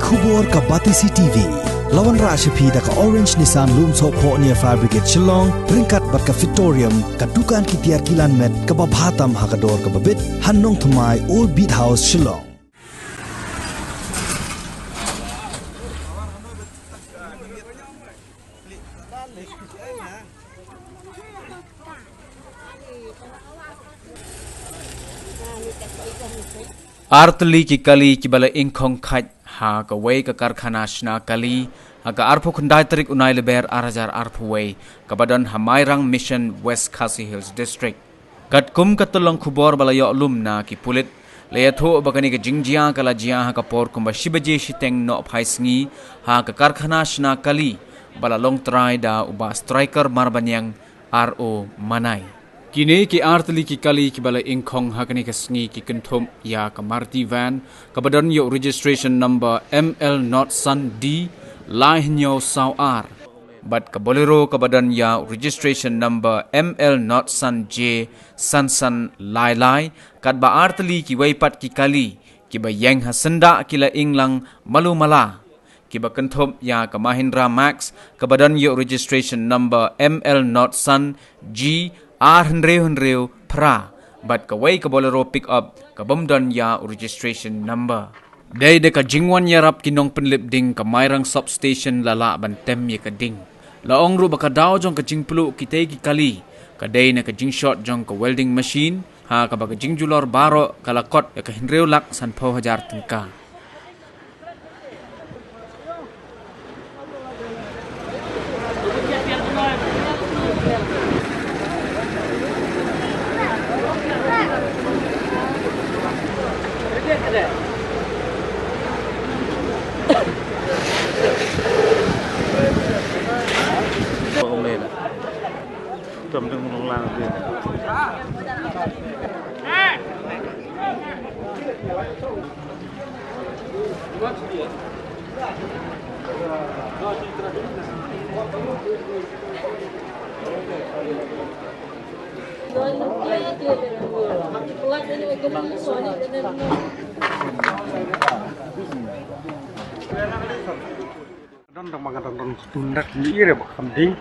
Khubor ka Batisi TV. Lawan Rashapi da ka Orange Nissan Loom So Po near Fabricate Shillong, Ringkat bat ka Victorium, ka Dukan ki Tiar Kilan Met, ka Babhatam Hakador ka Babit, Hannong Thumai Old Beat House Shillong. Artli ki kali ki bala ingkong khat ha ka wei ka karkhana shna kali ha ka arpho khundai tarik unai leber arajar arpho wei ka badan hamairang mission West Khasi Hills district kat kum katulong khubor bala yo lumna ki pulit layatho bakani ka jingjia kala jia ha ka por kumba shibaje shiteng no phaisngi ha ka karkhana shna kali bala long try da uba striker marbanyang RO manai Kini ki artli ki kali ki bala ingkong hakani ka sngi ki kenthom ya ka marti van ka badan yo registration number ML not sun D line yo saw R but ka bolero ka badan ya registration number ML not sun J san lai lai kat ba artli ki waipat ki kali ki ba yang hasenda kila inglang malumala ki ba kenthom ya ka Mahindra Max ka badan yo registration number ML not sun G Henreu pra but ka way ka bolero pick up ka bamdan ya registration number day de ka jingwan yarap kinong penlip ding ka mairang substation lala bantem ye ka ding laong ru baka daw jong ka jingpulu kitay ki kali ka day na ka jing shot jong ka welding machine ha ka baka jingjulor baro kalakot ya ka Henreu lak san po hajar tengka Cầm đừng muốn làm gì. Don dong makan don tundak ni re bak kambing.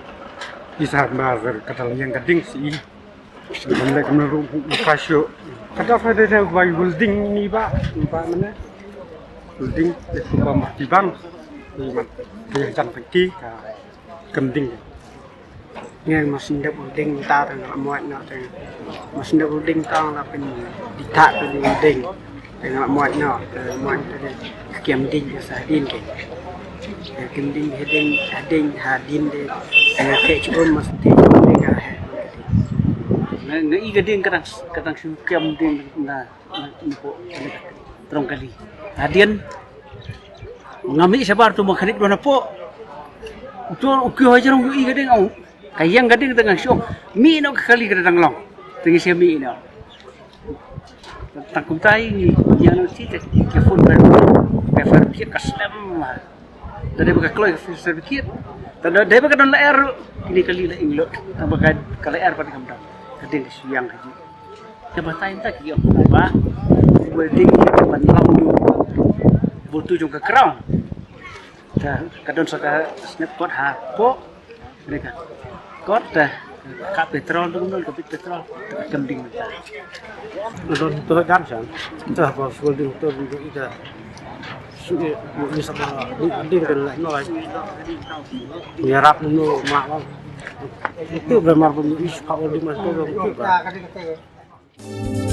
Isahat mazar katal yang gading si kemle kemle kasyo kata fade de bagi building ni ba mana building itu ba matiban ni mat dia jan peki ka kemding ni mesin de building ta tang muat na tang mesin de building tang la pen ditak tu building tang muat na muat de kemding sa din ke kemding hading hadin de kayak cuma mesti dengan ngai gading kadang sukem din na po trong kali hadian ngami sabar tu makhanik dona po tu ukyo hajarong i gading au kayang gading dengan syong mi no kali kadang long tengi semi no tak kumtai ni yang nanti ke phone ke farki kaslam dari bekas keluar sedikit tanda dia bekas don air ini kali lah inglot bekas kalau air pada kamu kadang siang haji coba tanya tak kio apa wedding ban lambu butuh juga kerang dah kadang suka snap pot ha po mereka kot dah kap petrol tu nol kap petrol kambing don tu kan sang tu apa welding tu kita bisa ding kan noi nyarap nu mak itu benar benar is kalau di mas itu